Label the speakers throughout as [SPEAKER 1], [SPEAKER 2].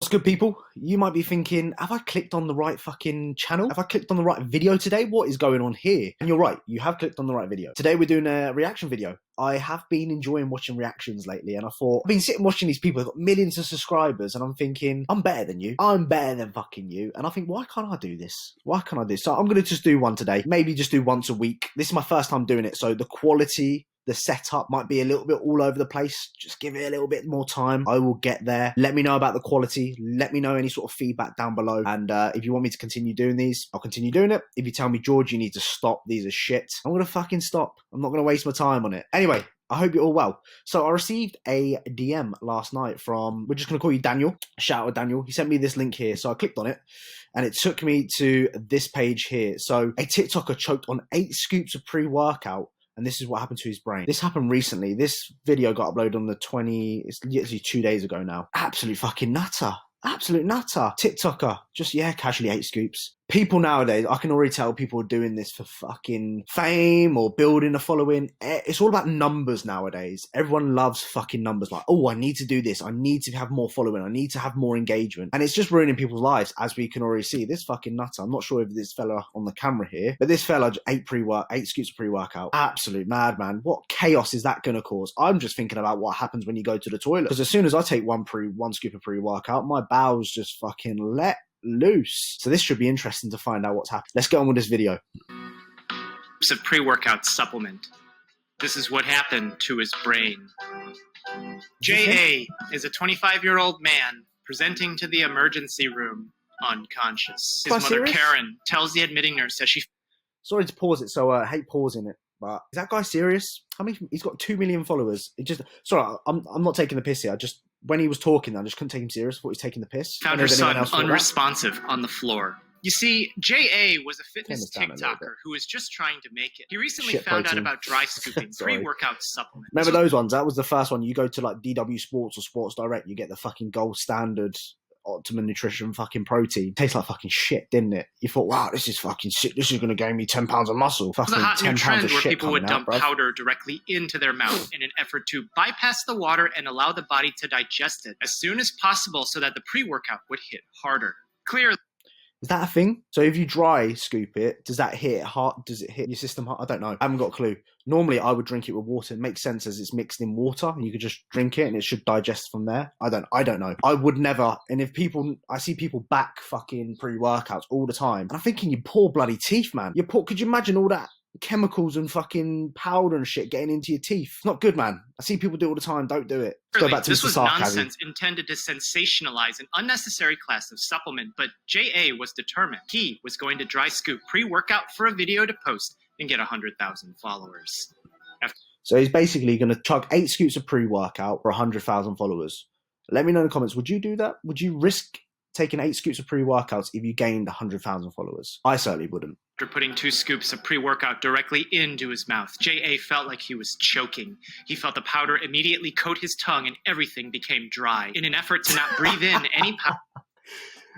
[SPEAKER 1] What's good, people? You might be thinking, have I clicked on the right fucking channel? Have I clicked on the right video today? What is going on here? And you're right, you have clicked on the right video. Today we're doing a reaction video. I have been enjoying watching reactions lately, and I thought, I've been sitting watching these people who've got millions of subscribers, and I'm thinking, I'm better than you. I'm better than fucking you. And I think, why can't I do this? Why can't I do this? So I'm going to just do one today. Maybe just do once a week. This is my first time doing it, so the quality, the setup might be a little bit all over the place. Just give it a little bit more time. I will get there. Let me know about the quality. Let me know any sort of feedback down below. And if you want me to continue doing these, I'll continue doing it. If you tell me, George, you need to stop, these are shit, I'm going to fucking stop. I'm not going to waste my time on it. Anyway, I hope you're all well. So I received a DM last night from, we're just going to call you Daniel. Shout out Daniel. He sent me this link here. So I clicked on it and it took me to this page here. So a TikToker choked on 8 scoops of pre-workout. And this is what happened to his brain. This happened recently. This video got uploaded on the it's literally 2 days ago now. Absolute fucking nutter. Absolute nutter. TikToker. Just, yeah, casually 8 scoops. People nowadays, I can already tell people are doing this for fucking fame or building a following. It's all about numbers nowadays. Everyone loves fucking numbers. Like, oh, I need to do this. I need to have more following. I need to have more engagement. And it's just ruining people's lives, as we can already see. This fucking nutter. I'm not sure if this fella on the camera here, but this fella, 8 scoops of pre-workout. Absolute madman. What chaos is that going to cause? I'm just thinking about what happens when you go to the toilet. Because as soon as I take one scoop of pre-workout, my bowels just fucking let loose. So this should be interesting to find out what's happened. Let's get on with this video.
[SPEAKER 2] It's a pre-workout supplement. This is what happened to his brain. J.A. is a 25-year-old man presenting to the emergency room unconscious. His mother, Karen, tells the admitting nurse that she...
[SPEAKER 1] Sorry to pause it, so I hate pausing it, but is that guy serious? How many? He's got 2 million followers. It just... Sorry, I'm not taking the piss here. When he was talking, I just couldn't take him serious. I thought he was taking the piss.
[SPEAKER 2] Found her son unresponsive on the floor. You see, J.A. was a fitness TikToker who was just trying to make it. He recently found out about dry scooping pre-workout supplements.
[SPEAKER 1] Remember those ones? That was the first one. You go to like DW Sports or Sports Direct, you get the fucking gold standard Optimum Nutrition fucking protein. Tastes like fucking shit, didn't it? You thought, wow, this is fucking sick. This is going to gain me 10 pounds of muscle. Fucking
[SPEAKER 2] the hot
[SPEAKER 1] 10
[SPEAKER 2] new
[SPEAKER 1] pounds
[SPEAKER 2] trend
[SPEAKER 1] of
[SPEAKER 2] where
[SPEAKER 1] shit
[SPEAKER 2] people would dump
[SPEAKER 1] out,
[SPEAKER 2] powder directly into their mouth in an effort to bypass the water and allow the body to digest it as soon as possible so that the pre-workout would hit harder. Clearly.
[SPEAKER 1] Is that a thing? So if you dry scoop it, does that hit hard? Does it hit your system hard? I don't know. I haven't got a clue. Normally, I would drink it with water. It makes sense as it's mixed in water. You could just drink it and it should digest from there. I don't know. I would never. And if people, I see people back fucking pre-workouts all the time. And I'm thinking, you poor bloody teeth, man. Could you imagine all that chemicals and fucking powder and shit getting into your teeth? It's not good, man. I see people do it all the time. Don't do it. Let's go back to
[SPEAKER 2] this was
[SPEAKER 1] sarcasm.
[SPEAKER 2] Nonsense intended to sensationalize an unnecessary class of supplement, but J.A. was determined. He was going to dry scoop pre-workout for a video to post and get 100,000 followers.
[SPEAKER 1] So he's basically going to chug 8 scoops of pre-workout for 100,000 followers. Let me know in the comments. Would you do that? Would you risk taking 8 scoops of pre-workouts if you gained 100,000 followers? I certainly wouldn't.
[SPEAKER 2] After putting 2 scoops of pre-workout directly into his mouth, J.A. felt like he was choking. He felt the powder immediately coat his tongue and everything became dry. In an effort to not breathe in any powder...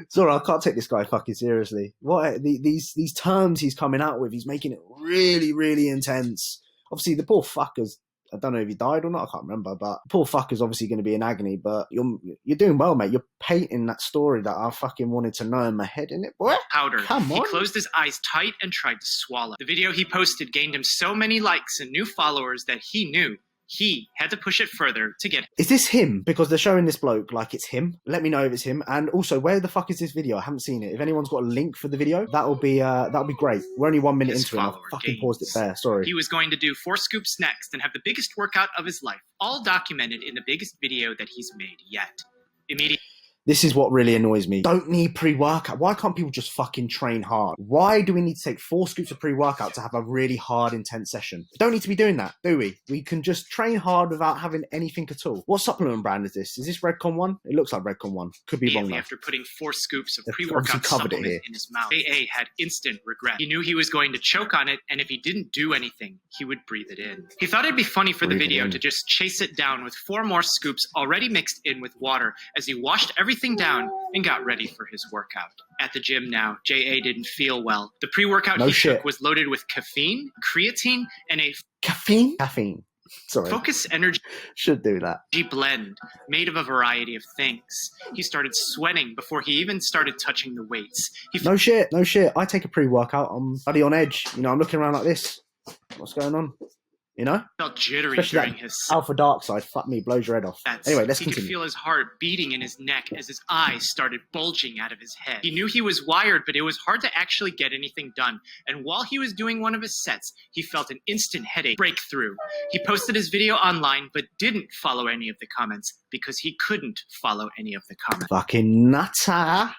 [SPEAKER 1] Sorry, I can't take this guy fucking seriously. What these terms he's coming out with, he's making it really, really intense. Obviously, the poor fuckers, I don't know if he died or not, I can't remember, but poor fucker's obviously going to be in agony, but you're doing well, mate. You're painting that story that I fucking wanted to know in my head, innit, boy?
[SPEAKER 2] Powder.
[SPEAKER 1] Come on.
[SPEAKER 2] He closed his eyes tight and tried to swallow. The video he posted gained him so many likes and new followers that he knew he had to push it further to get...
[SPEAKER 1] Is this him? Because they're showing this bloke like it's him. Let me know if it's him. And also, where the fuck is this video? I haven't seen it. If anyone's got a link for the video, that'll be great. We're only 1 minute into it. I fucking paused it there. Sorry.
[SPEAKER 2] He was going to do 4 scoops next and have the biggest workout of his life, all documented in the biggest video that he's made yet. Immediately.
[SPEAKER 1] This is what really annoys me. Don't need pre-workout. Why can't people just fucking train hard? Why do we need to take 4 scoops of pre-workout to have a really hard, intense session? We don't need to be doing that, do we? We can just train hard without having anything at all. What supplement brand is this? Is this Redcon 1? It looks like Redcon 1. Could be wrong though.
[SPEAKER 2] After putting 4 scoops of pre-workout supplement in his mouth, J.A. had instant regret. He knew he was going to choke on it, and if he didn't do anything, he would breathe it in. He thought it'd be funny for the video to just chase it down with 4 more scoops already mixed in with water as he washed everything down and got ready for his workout. At the gym now, J.A. didn't feel well. The pre-workout he took was loaded with caffeine, creatine, and a...
[SPEAKER 1] Caffeine? Caffeine. Sorry.
[SPEAKER 2] Focus Energy
[SPEAKER 1] Should do that.
[SPEAKER 2] blend made of a variety of things. He started sweating before he even started touching the weights.
[SPEAKER 1] No shit. I take a pre-workout. I'm bloody on edge. You know, I'm looking around like this. What's going on? You know?
[SPEAKER 2] Felt jittery
[SPEAKER 1] Especially
[SPEAKER 2] during his
[SPEAKER 1] alpha dark side. Fuck me, blows your head off. Anyway, let's continue.
[SPEAKER 2] He could feel his heart beating in his neck as his eyes started bulging out of his head. He knew he was wired, but it was hard to actually get anything done. And while he was doing one of his sets, he felt an instant headache breakthrough. He posted his video online, but didn't follow any of the comments because he couldn't follow any of the comments.
[SPEAKER 1] Fucking nutter.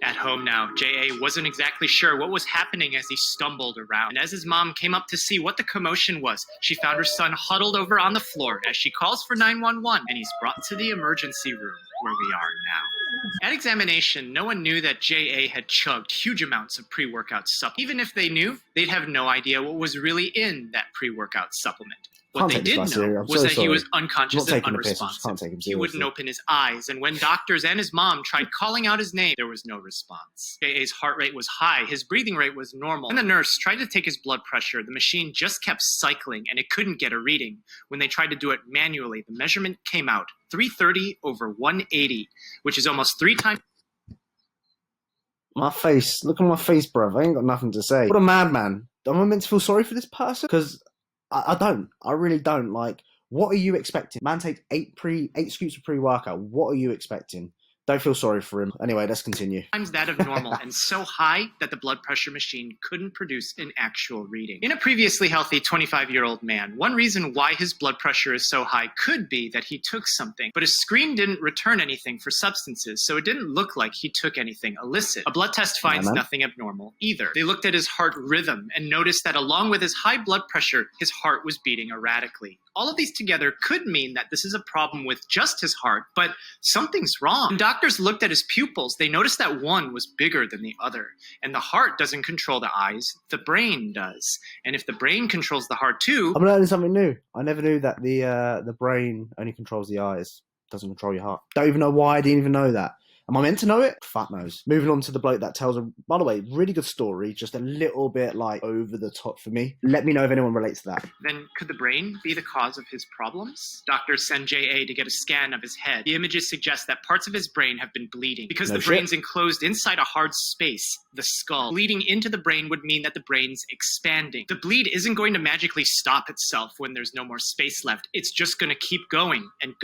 [SPEAKER 2] At home now, J.A. wasn't exactly sure what was happening as he stumbled around. And as his mom came up to see what the commotion was, she found her son huddled over on the floor as she calls for 911, and he's brought to the emergency room where we are now. At examination, no one knew that J.A. had chugged huge amounts of pre-workout supplement. Even if they knew, they'd have no idea what was really in that pre-workout supplement. What they did know was that he was unconscious and unresponsive. He wouldn't open his eyes, and when doctors and his mom tried calling out his name, there was no response. J.A.'s heart rate was high, his breathing rate was normal. When the nurse tried to take his blood pressure, the machine just kept cycling, and it couldn't get a reading. When they tried to do it manually, the measurement came out 330 over 180, which is almost 3 times.
[SPEAKER 1] My face. Look at my face, bruv. I ain't got nothing to say. What a madman. Am I meant to feel sorry for this person? Because I don't. I really don't. Like, what are you expecting? Man takes 8 scoops of pre-workout. What are you expecting? Don't feel sorry for him. Anyway, let's continue.
[SPEAKER 2] Times that of normal and so high that the blood pressure machine couldn't produce an actual reading. In a previously healthy 25-year-old man, one reason why his blood pressure is so high could be that he took something, but his screen didn't return anything for substances, so it didn't look like he took anything illicit. A blood test finds nothing abnormal either. They looked at his heart rhythm and noticed that along with his high blood pressure, his heart was beating erratically. All of these together could mean that this is a problem with just his heart, but something's wrong. When doctors looked at his pupils, they noticed that one was bigger than the other. And the heart doesn't control the eyes, the brain does. And if the brain controls the heart too...
[SPEAKER 1] I'm learning something new. I never knew that the brain only controls the eyes, doesn't control your heart. Don't even know why I didn't even know that. Am I meant to know it? Fuck knows. Moving on to the bloke that tells a, by the way, really good story, just a little bit like over the top for me. Let me know if anyone relates to that.
[SPEAKER 2] Then could the brain be the cause of his problems? Doctors send J.A. to get a scan of his head. The images suggest that parts of his brain have been bleeding. Because the brain's enclosed inside a hard space, the skull. Bleeding into the brain would mean that the brain's expanding. The bleed isn't going to magically stop itself when there's no more space left. It's just going to keep going and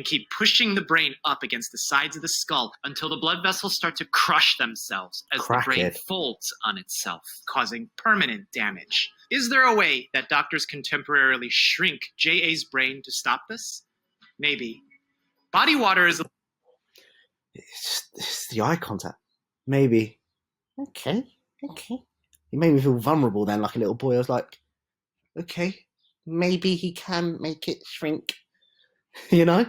[SPEAKER 2] keep pushing the brain up against the sides of the skull until the blood vessels start to crush themselves as the brain folds on itself, causing permanent damage. Is there a way that doctors can temporarily shrink J.A.'s brain to stop this? Maybe. Body water is...
[SPEAKER 1] It's the eye contact. Maybe. Okay. He made me feel vulnerable then, like a little boy. I was like, okay, maybe he can make it shrink. You know?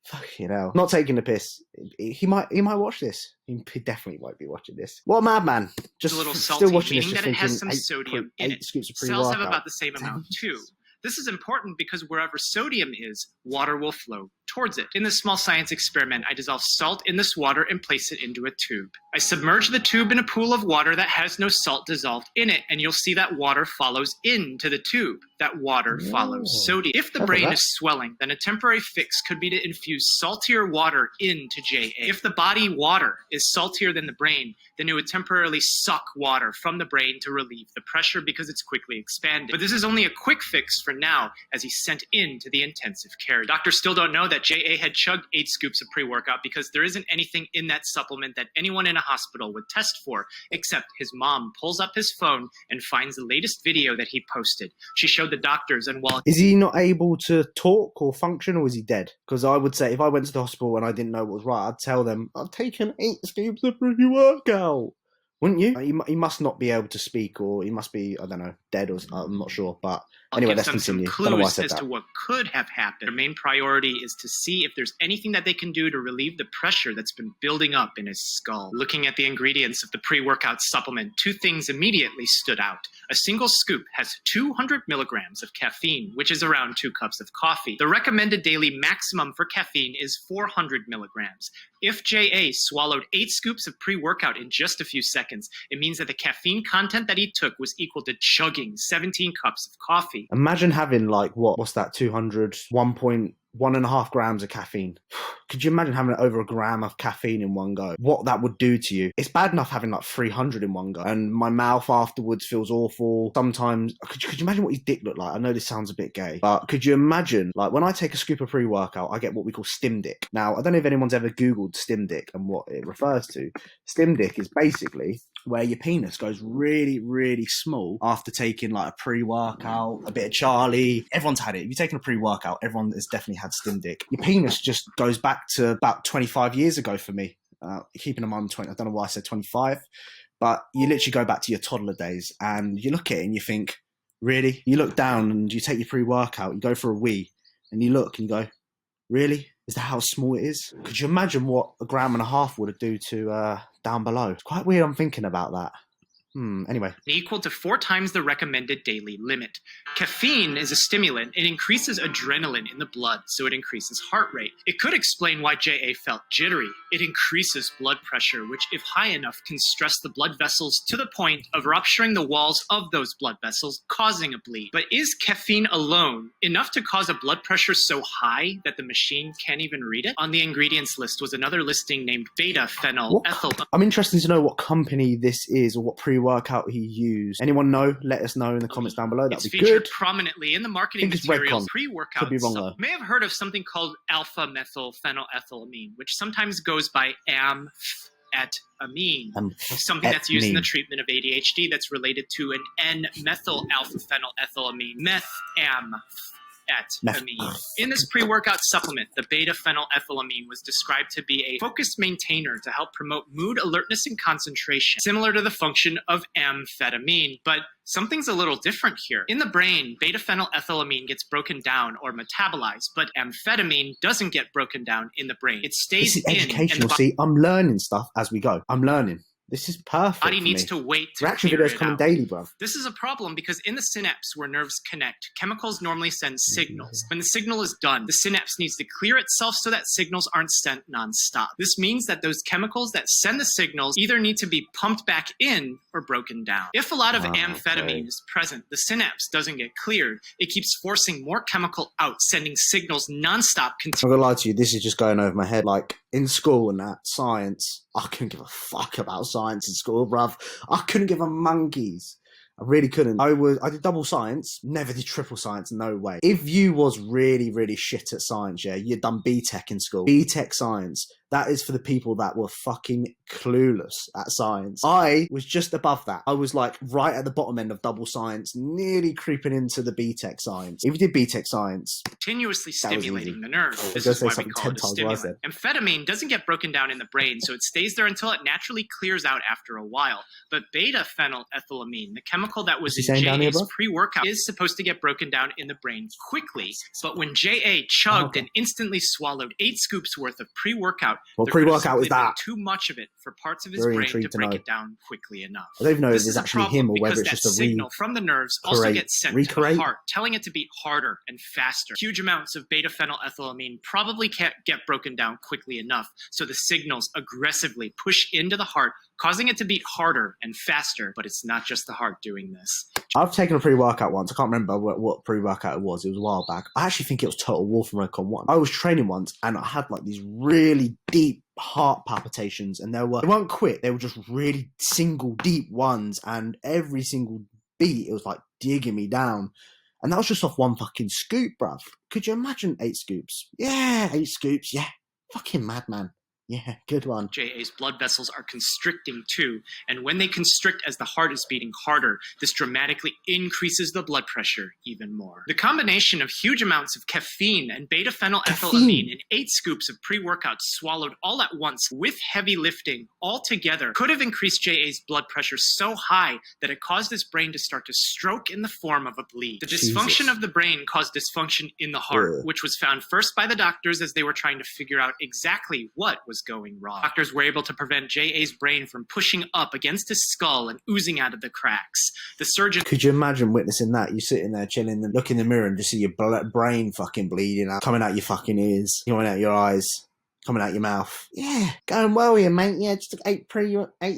[SPEAKER 1] Fucking hell. Not taking the piss. He might watch this. He definitely won't be watching this. What a madman. Just
[SPEAKER 2] a little salty,
[SPEAKER 1] still watching
[SPEAKER 2] meaning
[SPEAKER 1] this,
[SPEAKER 2] that it has some sodium in it.
[SPEAKER 1] Scoops of
[SPEAKER 2] Cells have about the same amount too. This is important because wherever sodium is, water will flow towards it. In this small science experiment, I dissolve salt in this water and place it into a tube. I submerge the tube in a pool of water that has no salt dissolved in it, and you'll see that water follows into the tube. That water follows sodium. If the brain is swelling, then a temporary fix could be to infuse saltier water into JA. If the body water is saltier than the brain, then it would temporarily suck water from the brain to relieve the pressure because it's quickly expanding. But this is only a quick fix for now, as he's sent into the intensive care. Doctors still don't know that JA had chugged 8 scoops of pre-workout because there isn't anything in that supplement that anyone in a hospital would test for, except his mom pulls up his phone and finds the latest video that he posted. She showed the doctors, and while...
[SPEAKER 1] Is he not able to talk or function, or is he dead? Because I would say if I went to the hospital and I didn't know what was right, I'd tell them, I've taken 8 scoops of pre-workout. Wouldn't you? He must not be able to speak, or he must be, I don't know, dead, or I'm not sure. But anyway, let's continue.
[SPEAKER 2] Some clues as to what could have happened. Their main priority is to see if there's anything that they can do to relieve the pressure that's been building up in his skull. Looking at the ingredients of the pre-workout supplement, 2 things immediately stood out. A single scoop has 200 milligrams of caffeine, which is around 2 cups of coffee. The recommended daily maximum for caffeine is 400 milligrams. If JA swallowed 8 scoops of pre-workout in just a few seconds, it means that the caffeine content that he took was equal to chugging chugging 17 cups of coffee.
[SPEAKER 1] Imagine having like, what's that, 1.5 grams of caffeine. Could you imagine having over a gram of caffeine in one go? What that would do to you. It's bad enough having like 300 in one go. And my mouth afterwards feels awful. Sometimes, could you imagine what his dick looked like? I know this sounds a bit gay, but could you imagine, like when I take a scoop of pre-workout, I get what we call stim dick. Now, I don't know if anyone's ever Googled stim dick and what it refers to. Stim dick is basically where your penis goes really, really small after taking like a pre-workout, a bit of Charlie. Everyone's had it. If you've taken a pre-workout, everyone has definitely had stim dick. Your penis just goes back to about 25 years ago for me. Keeping in mind 20, I don't know why I said 25, but you literally go back to your toddler days and you look at it and you think, really? You look down and you take your pre-workout, you go for a wee and you look and you go, really? Is that how small it is? Could you imagine what a gram and a half would do to down below? It's quite weird I'm thinking about that. Anyway.
[SPEAKER 2] Equal to 4 times the recommended daily limit. Caffeine is a stimulant. It increases adrenaline in the blood, so it increases heart rate. It could explain why J.A. felt jittery. It increases blood pressure, which, if high enough, can stress the blood vessels to the point of rupturing the walls of those blood vessels, causing a bleed. But is caffeine alone enough to cause a blood pressure so high that the machine can't even read it? On the ingredients list was another listing named beta-phenyl ethyl.
[SPEAKER 1] I'm interested to know what company this is or what pre-workout he used. Anyone know? Let us know in the comments down below. That'd be good. It's featured
[SPEAKER 2] prominently in the marketing materials. Pre-workout.
[SPEAKER 1] Could be wrong though.
[SPEAKER 2] May have heard of something called alpha-methylphenylethylamine, which sometimes goes by amphetamine. Something that's used in the treatment of ADHD that's related to an N-methyl-alpha-phenylethylamine. Methamphetamine. In this pre-workout supplement, the beta-phenylethylamine was described to be a focused maintainer to help promote mood, alertness, and concentration, similar to the function of amphetamine. But something's a little different here. In the brain, beta-phenylethylamine gets broken down or metabolized, but amphetamine doesn't get broken down in the brain. It stays in.
[SPEAKER 1] This is educational. See, I'm learning stuff as we go. I'm learning. This is perfect.
[SPEAKER 2] Body needs to wait to
[SPEAKER 1] reaction videos coming daily, bruv.
[SPEAKER 2] This is a problem because in the synapse where nerves connect, chemicals normally send signals. When the signal is done, the synapse needs to clear itself so that signals aren't sent nonstop. This means that those chemicals that send the signals either need to be pumped back in or broken down. If a lot of amphetamine is present, the synapse doesn't get cleared. It keeps forcing more chemical out, sending signals nonstop.
[SPEAKER 1] I'm gonna lie to you, this is just going over my head. Like in school and that, science, I couldn't give a fuck about science in school, bruv. I couldn't give a monkeys. I really couldn't. I did double science, never did triple science, no way. If you was really, really shit at science, yeah, you'd done BTEC in school. BTEC science, that is for the people that were fucking clueless at science. I was just above that. I was like right at the bottom end of double science, nearly creeping into the BTEC science. If you did BTEC science,
[SPEAKER 2] continuously stimulating the nerve. This is why we call it a stimulant. Amphetamine doesn't get broken down in the brain, so it stays there until it naturally clears out after a while. But beta-phenylethylamine, the chemical that was in J.A.'s pre-workout, is supposed to get broken down in the brain quickly. But when J.A. chugged and instantly swallowed 8 scoops worth of pre-workout,
[SPEAKER 1] well, pre-workout was that
[SPEAKER 2] too much of it for parts of his brain to break it down quickly enough.
[SPEAKER 1] I don't even know if it's actually him or whether it's just a
[SPEAKER 2] signal from the nerves also gets sent to the heart, telling it to beat harder and faster. Huge amounts of beta-phenylethylamine probably can't get broken down quickly enough, so the signals aggressively push into the heart, causing it to beat harder and faster. But it's not just the heart doing this.
[SPEAKER 1] I've taken a pre-workout once. I can't remember what pre-workout it was. It was a while back. I actually think it was Total War from Recon 1. I was training once and I had like these really deep heart palpitations, and they weren't quick. They were just really single deep ones, and every single beat it was like digging me down. And that was just off one fucking scoop, bruv. Could you imagine 8 scoops? Yeah, 8 scoops. Yeah, fucking madman. Yeah, good one.
[SPEAKER 2] J.A.'s blood vessels are constricting too, and when they constrict as the heart is beating harder, this dramatically increases the blood pressure even more. The combination of huge amounts of caffeine and beta-phenylethylamine in 8 scoops of pre-workouts swallowed all at once with heavy lifting all together could have increased J.A.'s blood pressure so high that it caused his brain to start to stroke in the form of a bleed. The dysfunction of the brain caused dysfunction in the heart, which was found first by the doctors as they were trying to figure out exactly what was going wrong. Doctors were able to prevent J.A.'s brain from pushing up against his skull and oozing out of the cracks. The surgeon...
[SPEAKER 1] Could you imagine witnessing that? You sitting there chilling and look in the mirror and just see your brain fucking bleeding out, coming out your fucking ears, coming out your eyes. coming out your mouth. Yeah, going well here, mate. Yeah, just took 8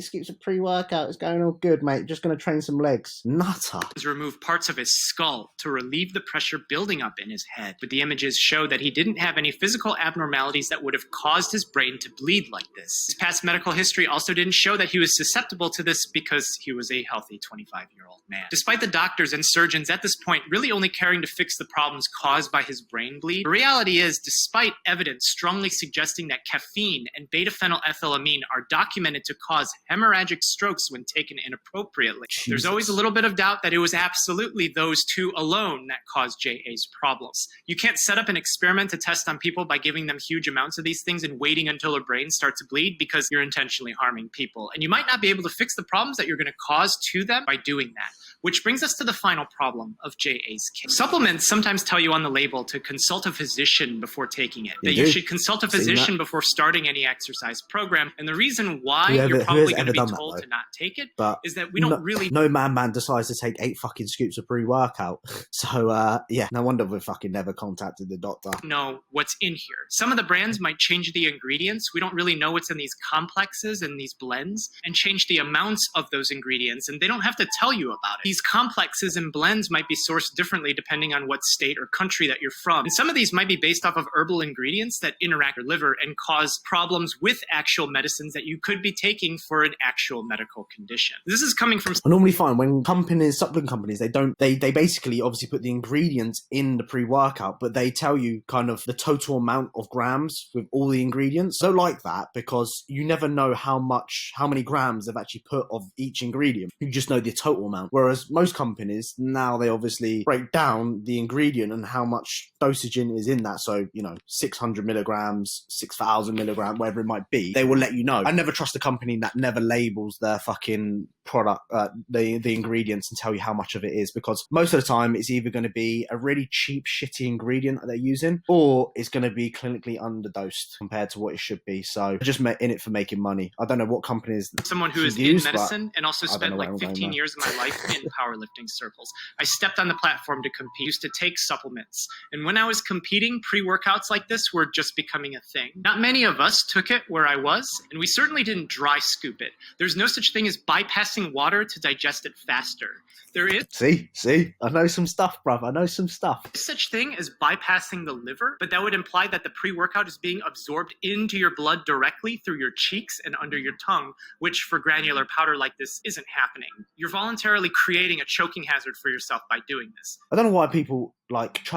[SPEAKER 1] scoops of pre-workout. It's going all good, mate. Just going to train some legs. Nutter.
[SPEAKER 2] Remove parts of his skull to relieve the pressure building up in his head. But the images show that he didn't have any physical abnormalities that would have caused his brain to bleed like this. His past medical history also didn't show that he was susceptible to this because he was a healthy 25-year-old man. Despite the doctors and surgeons at this point really only caring to fix the problems caused by his brain bleed, the reality is, despite evidence strongly suggesting that caffeine and beta-phenylethylamine are documented to cause hemorrhagic strokes when taken inappropriately, there's always a little bit of doubt that it was absolutely those two alone that caused JA's problems. You can't set up an experiment to test on people by giving them huge amounts of these things and waiting until their brain starts to bleed, because you're intentionally harming people. And you might not be able to fix the problems that you're going to cause to them by doing that. Which brings us to the final problem of JA's case. Supplements sometimes tell you on the label to consult a physician before taking it. That you should consult a physician before starting any exercise program. And the reason why you're probably going to be told to not take it is that we don't really...
[SPEAKER 1] No man decides to take 8 fucking scoops of pre-workout. So, yeah, no wonder we've fucking never contacted the doctor.
[SPEAKER 2] Know what's in here. Some of the brands might change the ingredients. We don't really know what's in these complexes and these blends, and change the amounts of those ingredients. And they don't have to tell you about it. These complexes and blends might be sourced differently depending on what state or country that you're from. And some of these might be based off of herbal ingredients that interact with your liver and cause problems with actual medicines that you could be taking for an actual medical condition. This is coming from...
[SPEAKER 1] I normally find when supplement companies, they basically obviously put the ingredients in the pre-workout, but they tell you kind of the total amount of grams with all the ingredients. I don't like that, because you never know how many grams they've actually put of each ingredient. You just know the total amount. Whereas most companies, now they obviously break down the ingredient and how much dosaging is in that. So, 600 milligrams, 6,000 milligrams, whatever it might be, they will let you know. I never trust a company that never labels their fucking product, the ingredients, and tell you how much of it is, because most of the time it's either going to be a really cheap, shitty ingredient that they're using, or it's going to be clinically underdosed compared to what it should be. So just in it for making money. I don't know what companies...
[SPEAKER 2] Someone who is in medicine and also spent like 15 years of my life in powerlifting circles. I stepped on the platform to compete, used to take supplements. And when I was competing, pre-workouts like this were just becoming a thing. Not many of us took it where I was, and we certainly didn't dry scoop it. There's no such thing as bypassing water to digest it faster. There is...
[SPEAKER 1] See? I know some stuff, bruv. I know some stuff.
[SPEAKER 2] Such thing as bypassing the liver, but that would imply that the pre-workout is being absorbed into your blood directly through your cheeks and under your tongue, which for granular powder like this isn't happening. You're voluntarily creating a choking hazard for yourself by doing this.
[SPEAKER 1] I don't know why people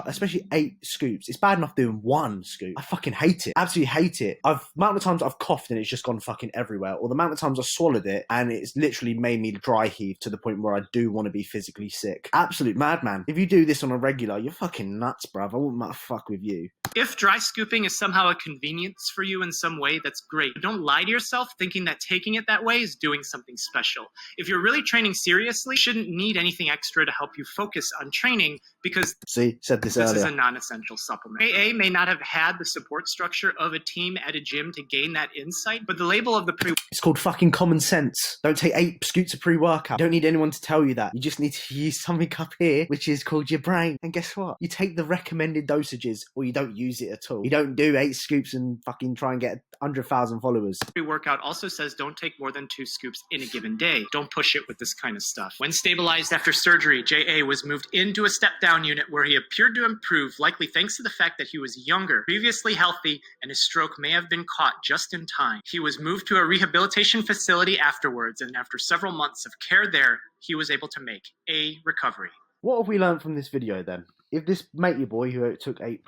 [SPEAKER 1] especially 8 scoops. It's bad enough doing 1 scoop. I fucking hate it. Absolutely hate it. The amount of times I've coughed and it's just gone fucking everywhere, or the amount of times I've swallowed it and it's literally made me dry heave to the point where I do want to be physically sick. Absolute madman. If you do this on a regular, you're fucking nuts, bruv. I wouldn't fuck with you.
[SPEAKER 2] If dry scooping is somehow a convenience for you in some way, that's great. But don't lie to yourself thinking that taking it that way is doing something special. If you're really training seriously, you shouldn't need anything extra to help you focus on training, because
[SPEAKER 1] said this earlier.
[SPEAKER 2] This is a non-essential supplement. AA may not have had the support structure of a team at a gym to gain that insight, but the label of the
[SPEAKER 1] It's called fucking common sense. Don't take 8 scoops of pre-workout. You don't need anyone to tell you that. You just need to use something up here, which is called your brain. And guess what? You take the recommended dosages, or you don't use it at all. You don't do 8 scoops and fucking try and get 100,000 followers.
[SPEAKER 2] Pre-workout also says don't take more than 2 scoops in a given day. Don't push it with this kind of stuff. When stabilized after surgery, JA was moved into a step-down unit where he appeared to improve, likely thanks to the fact that he was younger, previously healthy, and his stroke may have been caught just in time. He was moved to a rehabilitation facility afterwards, and after several months of care there, he was able to make a recovery.
[SPEAKER 1] What have we learned from this video then? If this mate your boy who took 8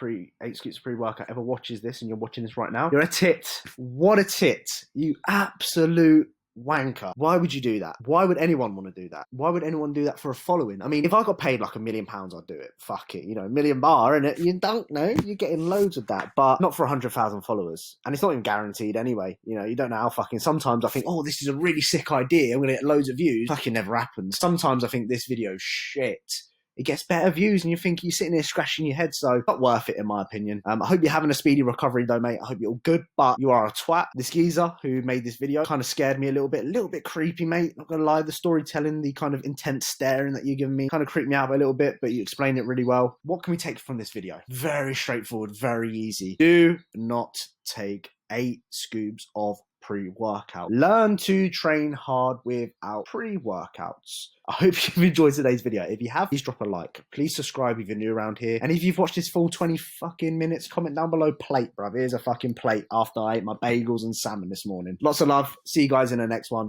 [SPEAKER 1] scoops of pre-workout ever watches this, and you're watching this right now, you're a tit. What a tit. You absolute wanker. Why would you do that? Why would anyone want to do that? Why would anyone do that for a following? I mean, if I got paid like £1 million, I'd do it. Fuck it. $1 million bar, and you don't know. You're getting loads of that, but not for 100,000 followers. And it's not even guaranteed anyway. You don't know how fucking... Sometimes I think, oh, this is a really sick idea. I'm going to get loads of views. Fucking never happens. Sometimes I think this video shit. It gets better views, and you think you're sitting there scratching your head, so not worth it in my opinion. I hope you're having a speedy recovery though, mate. I hope you're all good, but you are a twat. This geezer who made this video kind of scared me a little bit creepy, mate. Not gonna lie, the storytelling, the kind of intense staring that you're giving me kind of creeped me out a little bit, but you explained it really well. What can we take from this video? Very straightforward, very easy. Do not take 8 scoops of pre-workout. Learn to train hard without pre-workouts. I hope you've enjoyed today's video. If you have, please drop a like. Please subscribe if you're new around here. And if you've watched this full 20 fucking minutes, comment down below plate, bruv. Here's a fucking plate after I ate my bagels and salmon this morning. Lots of love. See you guys in the next one.